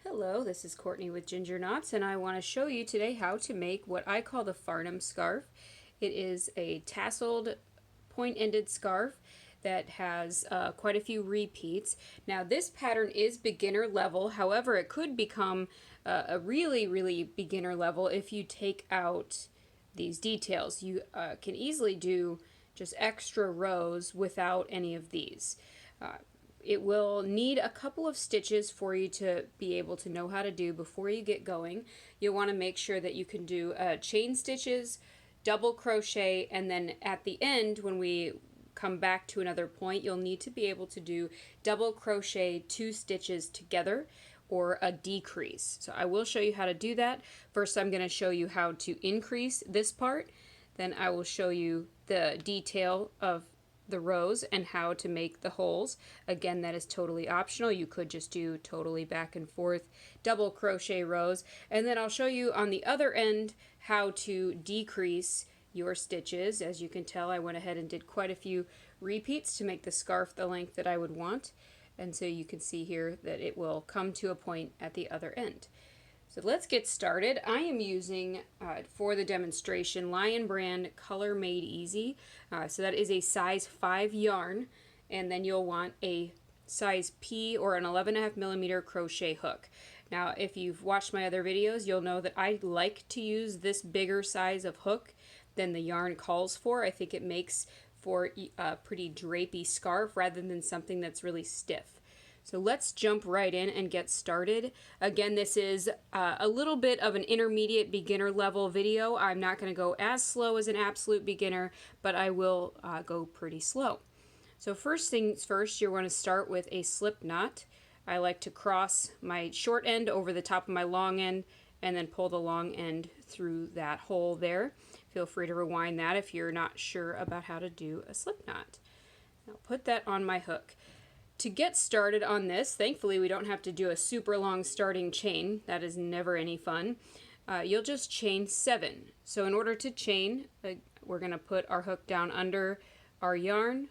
Hello, this is Courtney with Ginger Knots, and I want to show you today how to make what I call the Farnham scarf. It is a tasseled point-ended scarf that has quite a few repeats. Now this pattern is beginner level, however it could become a really beginner level if you take out these details. You can easily do just extra rows without any of these. It will need a couple of stitches for you to be able to know how to do before you get going. You'll want to make sure that you can do chain stitches, double crochet, and then at the end when we come back to another point you'll need to be able to do double crochet 2 stitches together or a decrease. So I will show you how to do that. First I'm going to show you how to increase this part, then I will show you the detail of the rows and how to make the holes. Again, that is totally optional. You could just do totally back and forth double crochet rows, and then I'll show you on the other end how to decrease your stitches. As you can tell, I went ahead and did quite a few repeats to make the scarf the length that I would want, and so you can see here that it will come to a point at the other end. So let's get started. I am using, for the demonstration, Lion Brand Color Made Easy. So that is a size 5 yarn, and then you'll want a size P or an 11.5 millimeter crochet hook. Now if you've watched my other videos, you'll know that I like to use this bigger size of hook than the yarn calls for. I think it makes for a pretty drapey scarf rather than something that's really stiff. So let's jump right in and get started. Again, this is a little bit of an intermediate beginner level video. I'm not going to go as slow as an absolute beginner, but I will go pretty slow. So first things first, you're going to start with a slip knot. I like to cross my short end over the top of my long end and then pull the long end through that hole there. Feel free to rewind that if you're not sure about how to do a slip knot. Now put that on my hook. To get started on this, thankfully we don't have to do a super long starting chain. That is never any fun. You'll just chain 7. So in order to chain, we're going to put our hook down under our yarn,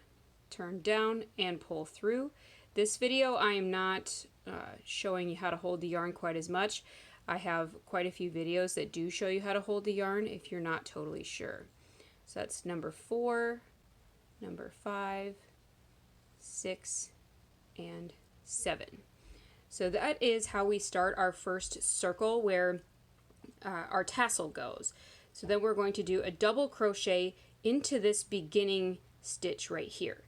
turn down, and pull through. This video I am not showing you how to hold the yarn quite as much. I have quite a few videos that do show you how to hold the yarn if you're not totally sure. So that's number 4, number 5, 6, and 7. So that is how we start our first circle where our tassel goes. So then we're going to do a double crochet into this beginning stitch right here.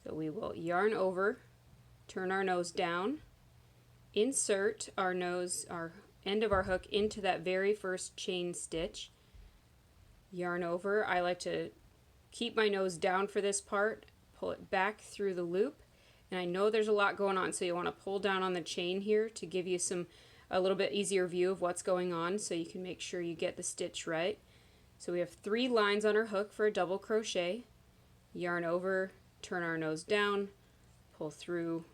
So we will yarn over, turn our nose down, insert our end of our hook into that very first chain stitch, yarn over. I like to keep my nose down for this part, pull it back through the loop. And I know there's a lot going on, so you want to pull down on the chain here to give you a little bit easier view of what's going on so you can make sure you get the stitch right. So we have 3 lines on our hook for a double crochet, yarn over, turn our nose down, pull through,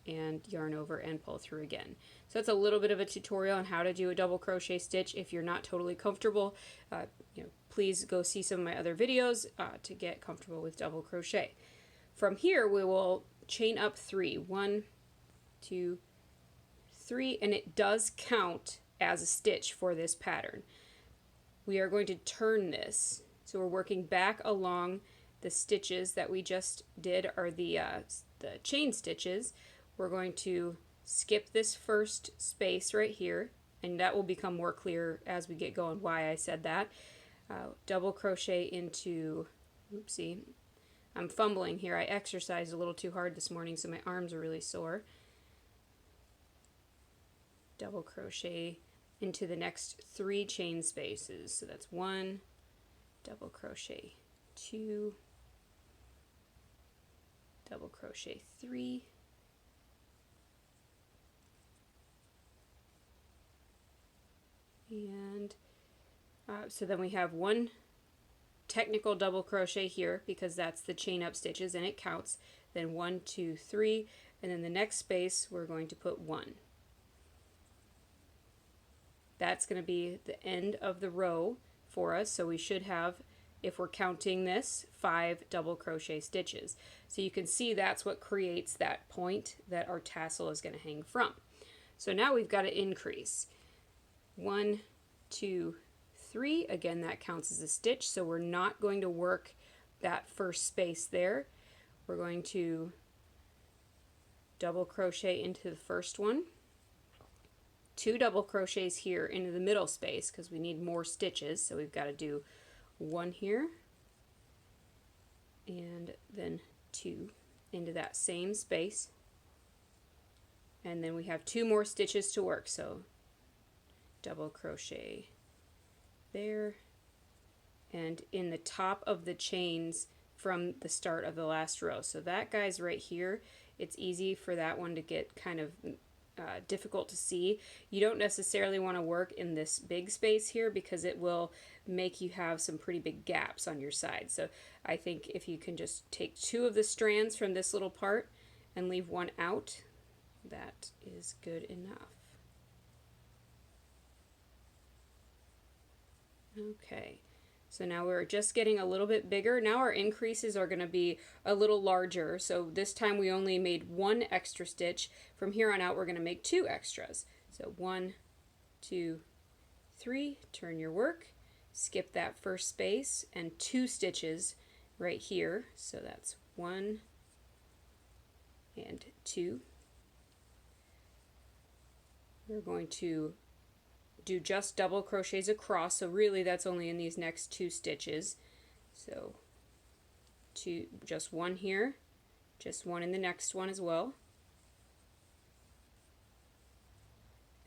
and yarn over and pull through again. So that's a little bit of a tutorial on how to do a double crochet stitch. If you're not totally comfortable, please go see some of my other videos to get comfortable with double crochet. From here we will chain up 3. 1, 2, 3, and it does count as a stitch for this pattern. We are going to turn this, so we're working back along the stitches that we just did, are the chain stitches. We're going to skip this first space right here, and that will become more clear as we get going why I said that. Double crochet into, oopsie, I'm fumbling here. I exercised a little too hard this morning, so my arms are really sore. Double crochet into the next 3 chain spaces. So that's 1, double crochet 2, double crochet 3, and so then we have 1 technical double crochet here because that's the chain up stitches and it counts. Then 1, 2, 3, and then the next space we're going to put 1. That's going to be the end of the row for us, so we should have, if we're counting this, 5 double crochet stitches. So you can see that's what creates that point that our tassel is going to hang from. So now we've got to increase. 1, 2, 3. Again, that counts as a stitch, so we're not going to work that first space there. We're going to double crochet into the first one, 2 double crochets here into the middle space because we need more stitches, so we've got to do 1 here and then 2 into that same space, and then we have 2 more stitches to work, so double crochet there and in the top of the chains from the start of the last row. So that guy's right here. It's easy for that one to get kind of difficult to see. You don't necessarily want to work in this big space here because it will make you have some pretty big gaps on your side. So I think if you can just take 2 of the strands from this little part and leave 1 out, that is good enough. Okay, so now we're just getting a little bit bigger. Now our increases are going to be a little larger. So this time we only made 1 extra stitch. From here on out we're going to make 2 extras. So 1, 2, 3, turn your work, skip that first space, and 2 stitches right here. So that's 1 and 2. We're going to do just double crochets across, so really that's only in these next 2 stitches. So just 1 here, just 1 in the next one as well,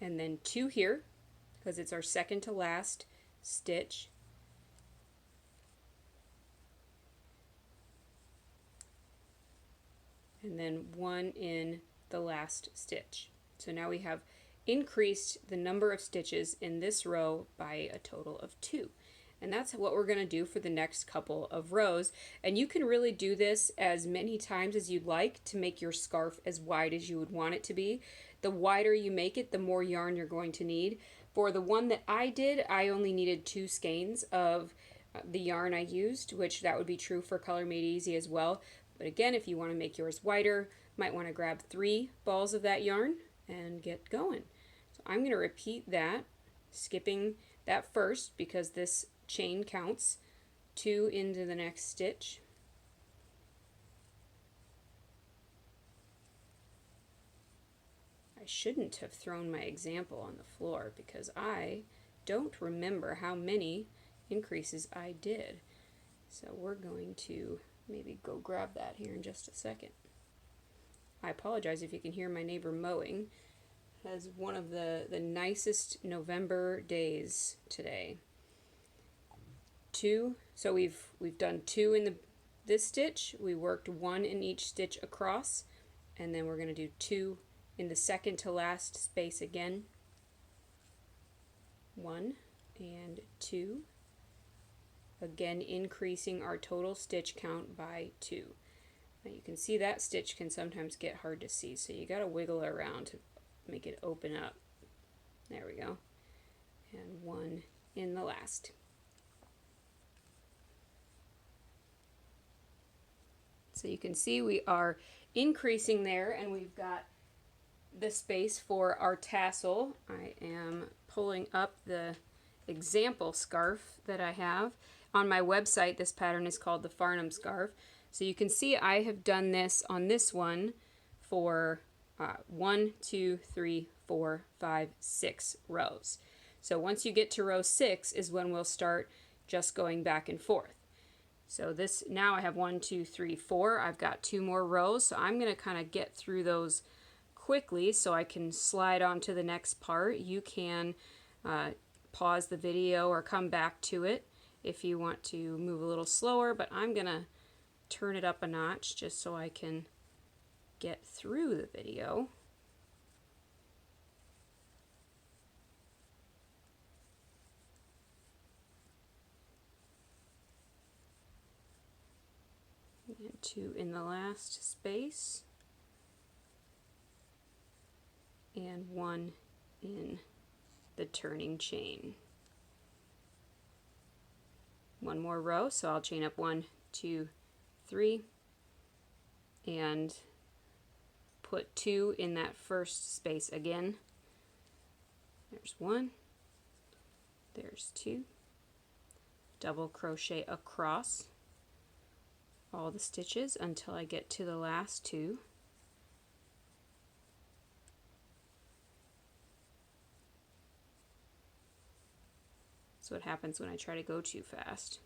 and then 2 here because it's our second to last stitch, and then 1 in the last stitch. So now we have increased the number of stitches in this row by a total of 2. And that's what we're going to do for the next couple of rows. And you can really do this as many times as you'd like to make your scarf as wide as you would want it to be. The wider you make it, the more yarn you're going to need. For the one that I did, I only needed 2 skeins of the yarn I used, which that would be true for Color Made Easy as well. But again, if you want to make yours wider, you might want to grab 3 balls of that yarn and get going. So I'm going to repeat that, skipping that first because this chain counts, 2 into the next stitch, I shouldn't have thrown my example on the floor because I don't remember how many increases I did. So we're going to maybe go grab that here in just a second. I apologize if you can hear my neighbor mowing. It has one of the nicest November days today. 2, so we've done 2 in this stitch. We worked 1 in each stitch across, and then we're going to do 2 in the second to last space again. 1 and 2. Again, increasing our total stitch count by 2. Now you can see that stitch can sometimes get hard to see, so you got to wiggle it around to make it open up. There we go. And 1 in the last. So you can see we are increasing there, and we've got the space for our tassel. I am pulling up the example scarf that I have. On my website, this pattern is called the Farnham scarf. So you can see I have done this on this one for 1, 2, 3, 4, 5, 6 rows. So once you get to row 6 is when we'll start just going back and forth. So this, now I have 1, 2, 3, 4. I've got 2 more rows, so I'm going to kind of get through those quickly so I can slide on to the next part. You can pause the video or come back to it if you want to move a little slower, but I'm going to turn it up a notch just so I can get through the video. And 2 in the last space, and 1 in the turning chain. 1 more row, so I'll chain up 1, 2, 3, and put 2 in that first space again, There's one, there's two, double crochet across all the stitches until I get to the last two. That's what happens when I try to go too fast.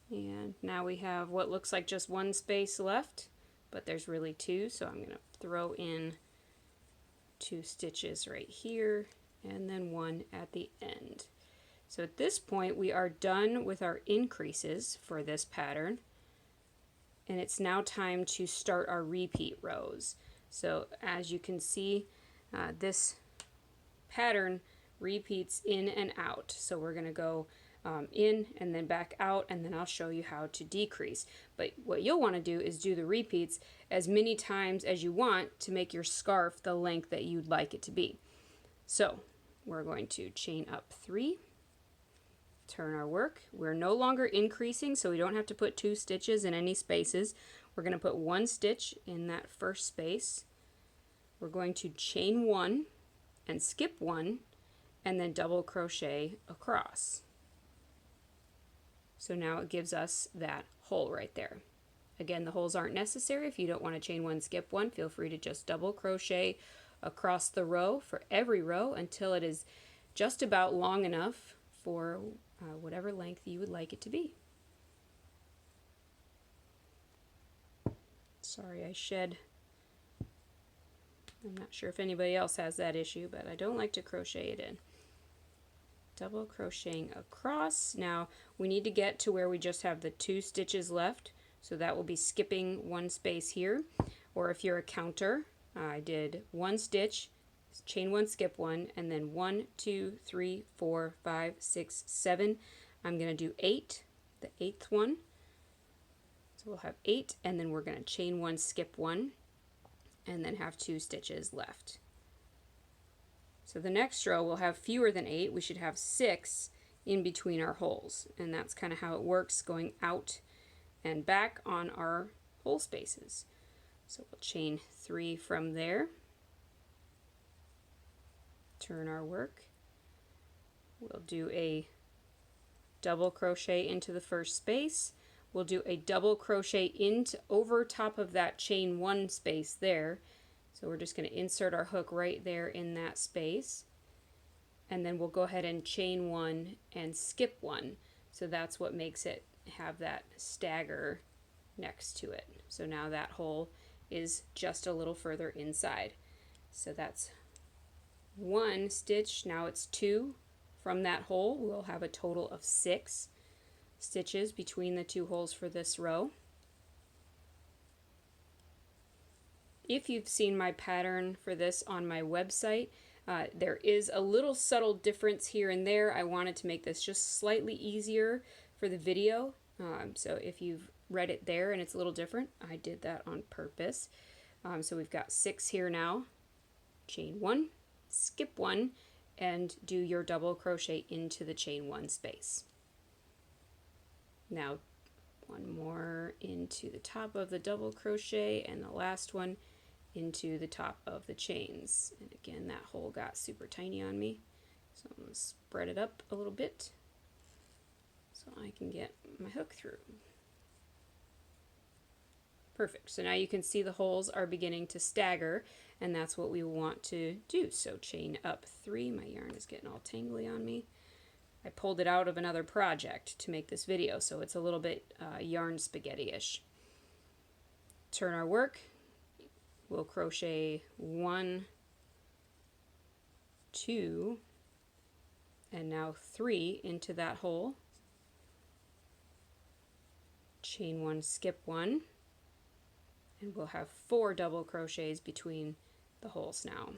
And now we have what looks like just one space left, but there's really two, so I'm going to throw in 2 stitches right here and then one at the end. So at this point we are done with our increases for this pattern, and it's now time to start our repeat rows. So as you can see, this pattern repeats in and out. So we're going to go in and then back out, and then I'll show you how to decrease. But what you'll want to do is do the repeats as many times as you want to make your scarf the length that you'd like it to be. So we're going to chain up 3, turn our work. We're no longer increasing, so we don't have to put 2 stitches in any spaces. We're going to put 1 stitch in that first space. We're going to chain 1 and skip 1 and then double crochet across. So now it gives us that hole right there. Again, the holes aren't necessary. If you don't want to chain 1, skip 1, feel free to just double crochet across the row for every row until it is just about long enough for whatever length you would like it to be. Sorry, I shed. I'm not sure if anybody else has that issue, but I don't like to crochet it in. Double crocheting across. Now we need to get to where we just have the 2 stitches left, so that will be skipping 1 space here. Or if you're a counter, I did 1 stitch, chain 1, skip 1, and then 1, 2, 3, 4, 5, 6, 7. I'm going to do 8, the 8th one. So we'll have 8, and then we're going to chain 1, skip 1, and then have 2 stitches left. So the next row will have fewer than 8. We should have 6 in between our holes, and that's kind of how it works, going out and back on our hole spaces. So we'll chain 3 from there, turn our work. We'll do a double crochet into the first space. We'll do a double crochet into over top of that chain 1 space there. So we're just going to insert our hook right there in that space, and then we'll go ahead and chain 1 and skip 1. So that's what makes it have that stagger next to it. So now that hole is just a little further inside. So that's 1 stitch. Now it's 2 from that hole. We'll have a total of 6 stitches between the 2 holes for this row. If you've seen my pattern for this on my website, there is a little subtle difference here and there. I wanted to make this just slightly easier for the video. So if you've read it there and it's a little different, I did that on purpose. So we've got 6 here now. Chain 1, skip 1, and do your double crochet into the chain 1 space. Now 1 more into the top of the double crochet, and the last one into the top of the chains. And again, that hole got super tiny on me, so I'm going to spread it up a little bit so I can get my hook through. Perfect. So now you can see the holes are beginning to stagger, and that's what we want to do. So chain up 3. My yarn is getting all tangly on me. I pulled it out of another project to make this video, so it's a little bit yarn spaghetti-ish. Turn our work. We'll crochet 1, 2, and now 3 into that hole. Chain 1, skip 1, and we'll have 4 double crochets between the holes now.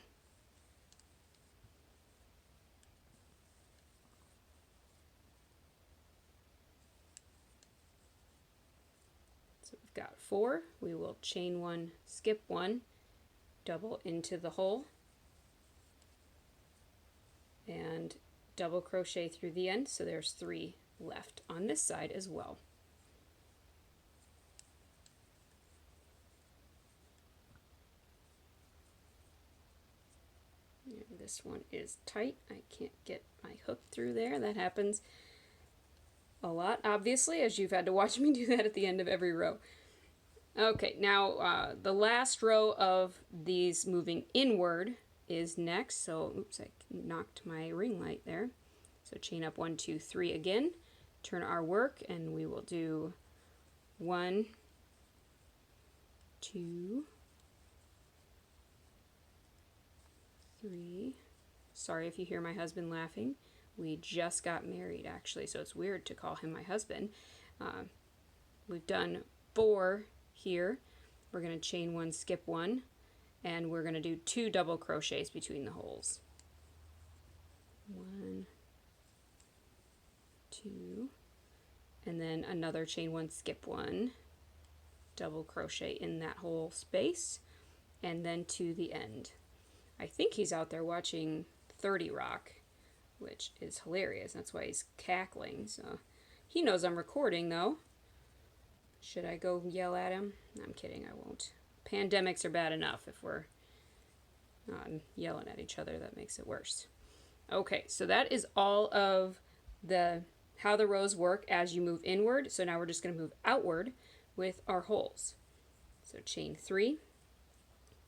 So we've got 4. We will chain 1, skip 1, double into the hole, and double crochet through the end. So there's 3 left on this side as well. This one is tight. I can't get my hook through there. That happens a lot, obviously, as you've had to watch me do that at the end of every row. Okay, now the last row of these moving inward is next. So, oops, I knocked my ring light there. So chain up 1, 2, 3 again. Turn our work, and we will do 1, 2, 3. Sorry if you hear my husband laughing. We just got married, actually, so it's weird to call him my husband. We've done 4 here. We're going to chain 1, skip 1, and we're going to do 2 double crochets between the holes. 1, 2, and then another chain 1, skip 1, double crochet in that whole space, and then to the end. I think he's out there watching 30 Rock, which is hilarious. That's why he's cackling. So he knows I'm recording, though. Should I go yell at him? I'm kidding, I won't. Pandemics are bad enough. If we're yelling at each other, that makes it worse. Okay, so that is all of how the rows work as you move inward. So now we're just going to move outward with our holes. So chain 3,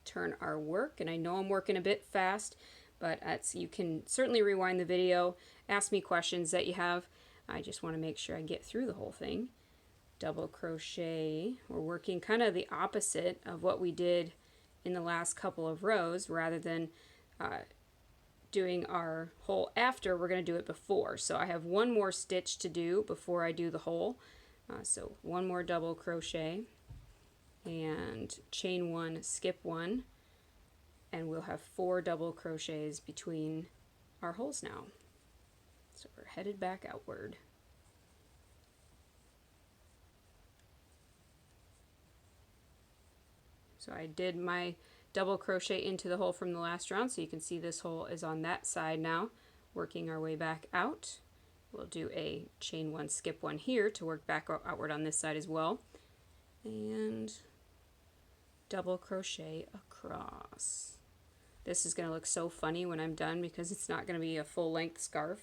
turn our work, and I know I'm working a bit fast, but you can certainly rewind the video, ask me questions that you have. I just want to make sure I get through the whole thing. Double crochet. We're working kind of the opposite of what we did in the last couple of rows. Rather than doing our hole after, we're going to do it before. So I have 1 more stitch to do before I do the hole. So 1 more double crochet and chain 1, skip 1, and we'll have 4 double crochets between our holes now. So we're headed back outward. So I did my double crochet into the hole from the last round, so you can see this hole is on that side now, working our way back out. We'll do a chain 1, skip 1 here to work back outward on this side as well, and double crochet across. This is going to look so funny when I'm done because it's not going to be a full length scarf,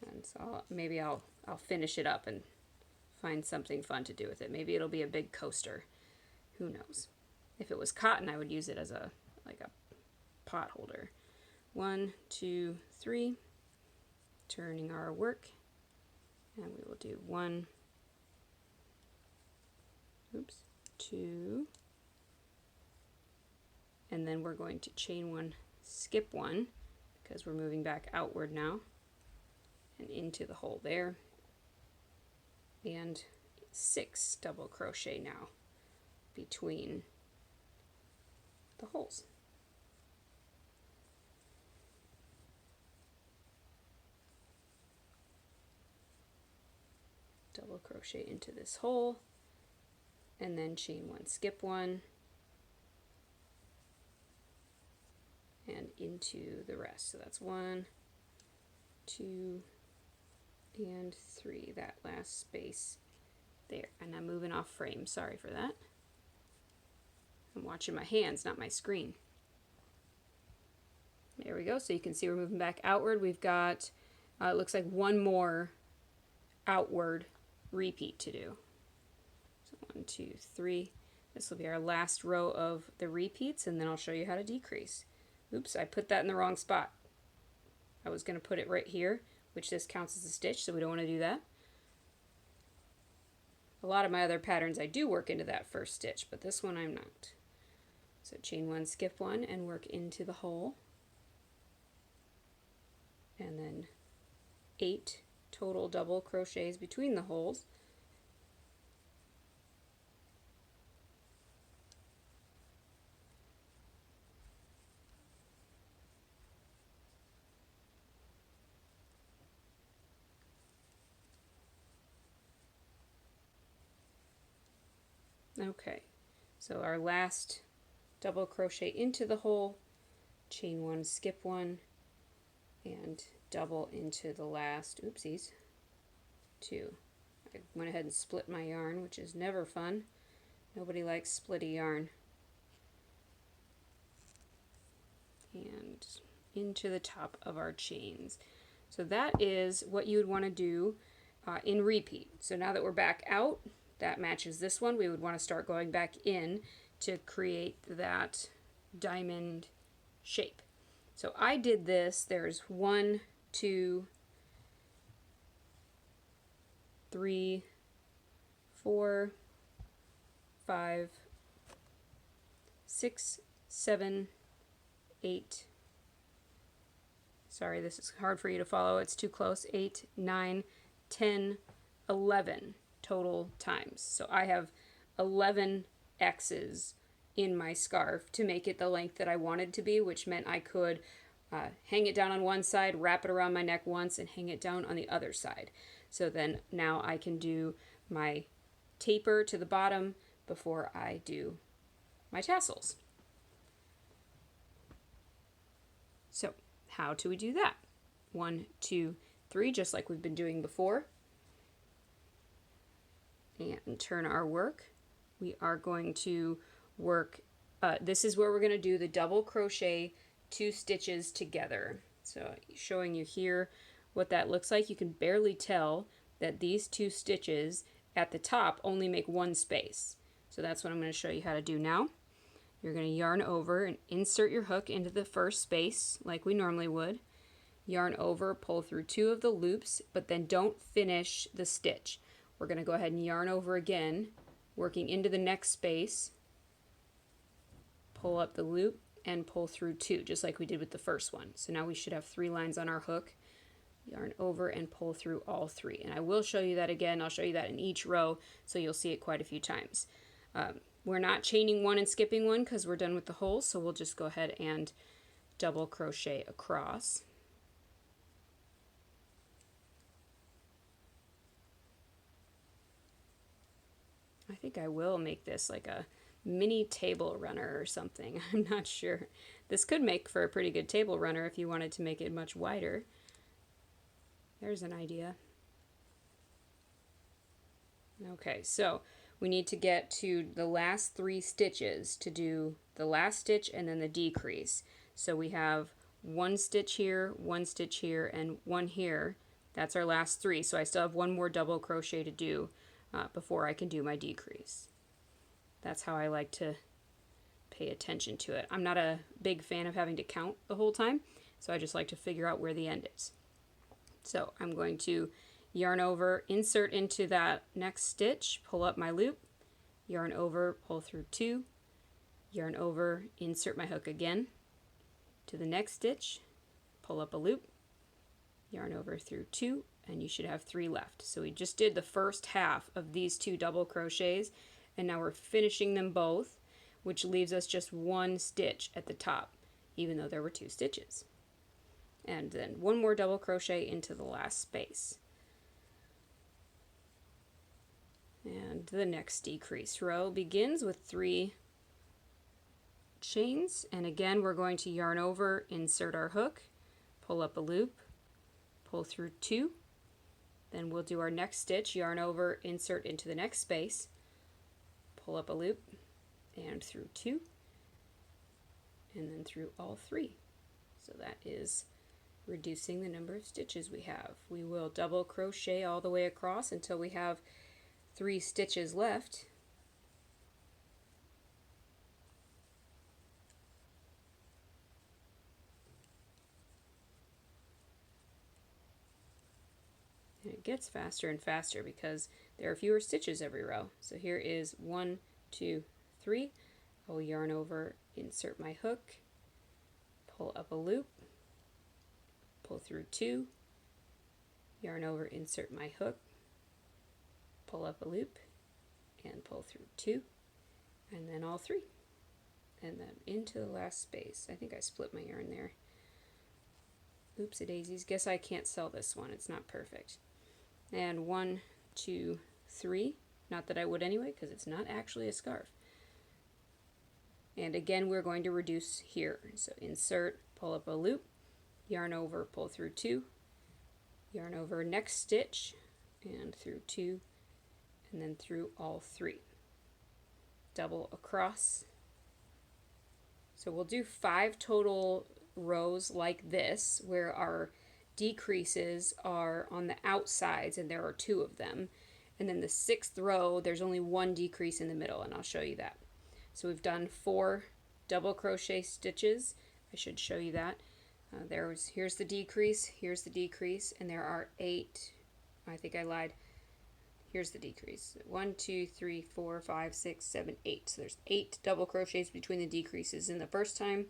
and so maybe I'll finish it up and find something fun to do with it. Maybe it'll be a big coaster. Who knows? If it was cotton, I would use it as a pot holder. 1, 2, 3, turning our work, and we will do 1, 2, and then we're going to chain 1, skip 1, because we're moving back outward now, and into the hole there, and 6 double crochet now between the holes. Double crochet into this hole, and then chain 1, skip 1, and into the rest. So that's 1, 2, and 3, that last space there. And I'm moving off frame, sorry for that. I'm watching my hands, not my screen. There we go. So you can see we're moving back outward. We've got, it looks like 1 more outward repeat to do. So 1, 2, 3. This will be our last row of the repeats, and then I'll show you how to decrease. Oops, I put that in the wrong spot. I was going to put it right here, which this counts as a stitch, so we don't want to do that. A lot of my other patterns I do work into that first stitch, but this one I'm not. So chain 1, skip 1, and work into the hole. And then 8 total double crochets between the holes. Okay, so our last double crochet into the hole, chain 1, skip 1, and double into the last, oopsies, 2. I went ahead and split my yarn, which is never fun. Nobody likes splitty yarn. And into the top of our chains. So that is what you would want to do in repeat. So now that we're back out, that matches this one, we would want to start going back in to create that diamond shape. So I did this, there's 1, 2, 3, 4, 5, 6, 7, 8. Sorry, this is hard for you to follow. It's too close. 8, 9, 10, 11 total times. So I have 11 X's in my scarf to make it the length that I wanted to be, which meant I could hang it down on one side, wrap it around my neck once, and hang it down on the other side. So then now I can do my taper to the bottom before I do my tassels. So how do we do that? 1, 2, 3, just like we've been doing before. And turn our work. We are going to work, this is where we're going to do the double crochet 2 stitches together. So showing you here what that looks like. You can barely tell that these 2 stitches at the top only make 1 space. So that's what I'm going to show you how to do now. You're going to yarn over and insert your hook into the first space like we normally would. Yarn over, pull through 2 of the loops, but then don't finish the stitch. We're going to go ahead and yarn over again, working into the next space, pull up the loop, and pull through 2, just like we did with the first one. So now we should have 3 lines on our hook. Yarn over and pull through all 3. And I will show you that again. I'll show you that in each row, so you'll see it quite a few times. We're not chaining 1 and skipping 1 because we're done with the holes, so we'll just go ahead and double crochet across. I think I will make this like a mini table runner or something. I'm not sure. This could make for a pretty good table runner if you wanted to make it much wider. There's an idea. Okay, so we need to get to the last 3 stitches to do the last stitch and then the decrease. So we have 1 stitch here, 1 stitch here, and 1 here. That's our last 3. So I still have 1 more double crochet to do before I can do my decrease. That's how I like to pay attention to it. I'm not a big fan of having to count the whole time, so I just like to figure out where the end is. So I'm going to yarn over, insert into that next stitch, pull up my loop, yarn over, pull through 2, yarn over, insert my hook again to the next stitch, pull up a loop, yarn over through 2, and you should have 3 left. So we just did the first half of these 2 double crochets, and now we're finishing them both, which leaves us just 1 stitch at the top, even though there were 2 stitches. And then 1 more double crochet into the last space. And the next decrease row begins with 3 chains, and again we're going to yarn over, insert our hook, pull up a loop, pull through 2, then we'll do our next stitch, yarn over, insert into the next space, pull up a loop, and through 2, and then through all 3. So that is reducing the number of stitches we have. We will double crochet all the way across until we have 3 stitches left. And it gets faster and faster because there are fewer stitches every row. So here is 1, 2, 3. I'll yarn over, insert my hook, pull up a loop, pull through 2, yarn over, insert my hook, pull up a loop, and pull through 2, and then all 3, and then into the last space. I think I split my yarn there. Oopsie daisies, guess I can't sell this one, it's not perfect. And 1, 2, 3, not that I would anyway because it's not actually a scarf. And again we're going to reduce here, so insert, pull up a loop, yarn over, pull through 2, yarn over next stitch, and through 2, and then through all 3. Double across. So we'll do 5 total rows like this, where our decreases are on the outsides, and there are 2 of them. And then the 6th row, there's only 1 decrease in the middle, and I'll show you that. So we've done 4 double crochet stitches. I should show you that. Here's the decrease, and there are 8. I think I lied. Here's the decrease. 1, 2, 3, 4, 5, 6, 7, 8. So there's 8 double crochets between the decreases in the first time,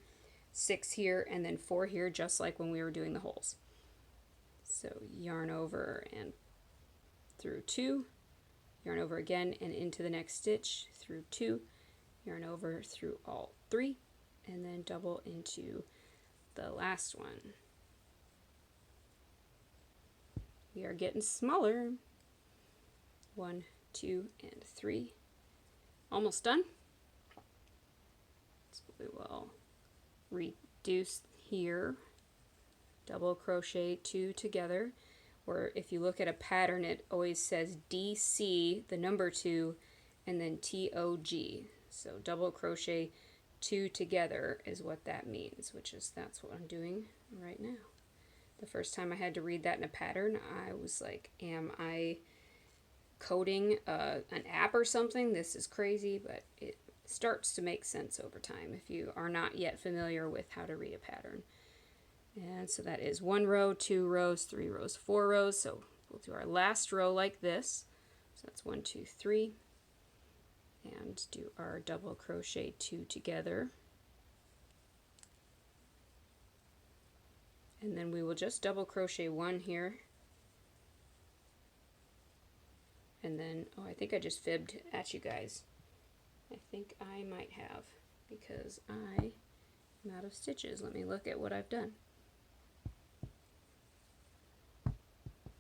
6 here, and then 4 here, just like when we were doing the holes. So yarn over and through 2, yarn over again and into the next stitch through 2, yarn over through all 3, and then double into the last one. We are getting smaller. 1, 2, and 3. Almost done. So we will reduce here, double crochet 2 together, or if you look at a pattern, it always says DC, the number 2, and then TOG. So double crochet 2 together is what that means, that's what I'm doing right now. The first time I had to read that in a pattern, I was like, am I coding an app or something? This is crazy, but it starts to make sense over time if you are not yet familiar with how to read a pattern. And so that is 1 row, 2 rows, 3 rows, 4 rows. So we'll do our last row like this. So that's 1, 2, 3. And do our double crochet 2 together. And then we will just double crochet 1 here. And then, oh, I think I just fibbed at you guys. I think I might have, because I am out of stitches. Let me look at what I've done.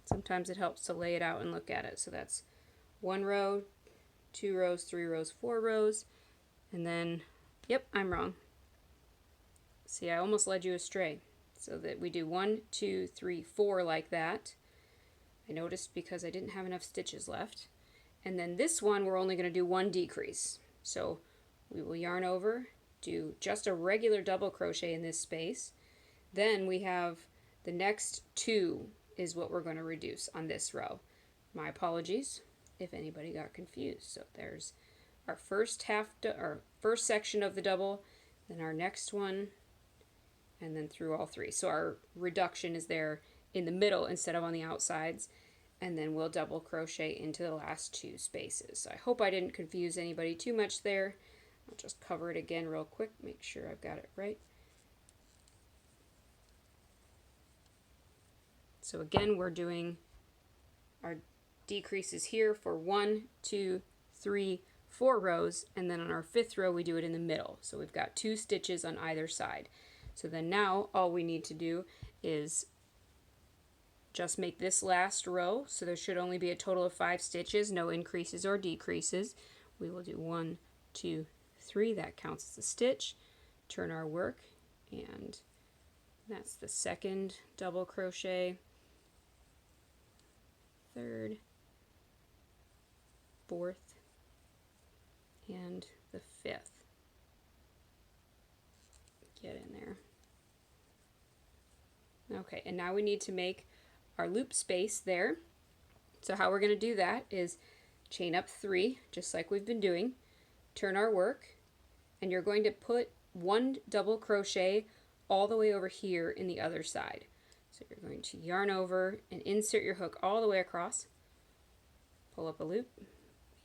Sometimes it helps to lay it out and look at it. So that's 1 row, 2 rows, 3 rows, 4 rows, and then, yep, I'm wrong. See, I almost led you astray. So that we do 1, 2, 3, 4 like that. I noticed because I didn't have enough stitches left. And then this one, we're only going to do 1 decrease. So we will yarn over, do just a regular double crochet in this space. Then we have the next 2 is what we're going to reduce on this row. My apologies if anybody got confused. So there's our first first section of the double, then our next one, and then through all 3. So our reduction is there in the middle instead of on the outsides, and then we'll double crochet into the last 2 spaces. So I hope I didn't confuse anybody too much there. I'll just cover it again real quick, make sure I've got it right. So again, we're doing our decreases here for 1, 2, 3, 4 rows, and then on our 5th row we do it in the middle. So we've got 2 stitches on either side. So then now all we need to do is just make this last row. So there should only be a total of 5 stitches, no increases or decreases. We will do 1, 2, 3, that counts as a stitch. Turn our work, and that's the 2nd double crochet, 3rd, 4th, and the 5th. Get in there. Okay, and now we need to make our loop space there. So how we're going to do that is chain up 3, just like we've been doing, turn our work, and you're going to put 1 double crochet all the way over here in the other side. So you're going to yarn over and insert your hook all the way across, pull up a loop,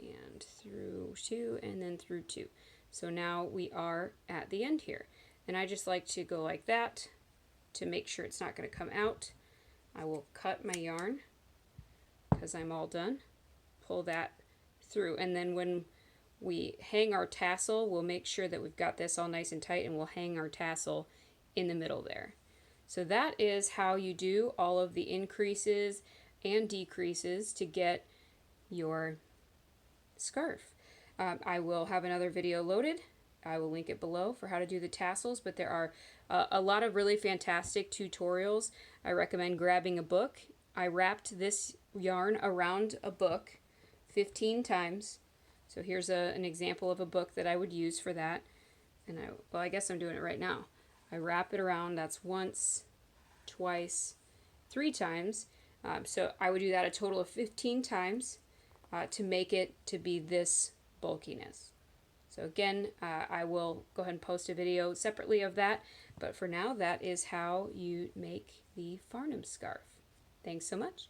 and through 2, and then through 2. So now we are at the end here. And I just like to go like that to make sure it's not going to come out. I will cut my yarn because I'm all done. Pull that through, and then when we hang our tassel, we'll make sure that we've got this all nice and tight, and we'll hang our tassel in the middle there. So that is how you do all of the increases and decreases to get your scarf. I will have another video loaded. I will link it below for how to do the tassels, but there are a lot of really fantastic tutorials. I recommend grabbing a book. I wrapped this yarn around a book 15 times. So here's an example of a book that I would use for that. And well, I guess I'm doing it right now. I wrap it around. That's once, twice, 3 times. So I would do that a total of 15 times to make it to be this bulkiness. So again, I will go ahead and post a video separately of that, but for now, that is how you make the Farnham scarf. Thanks so much.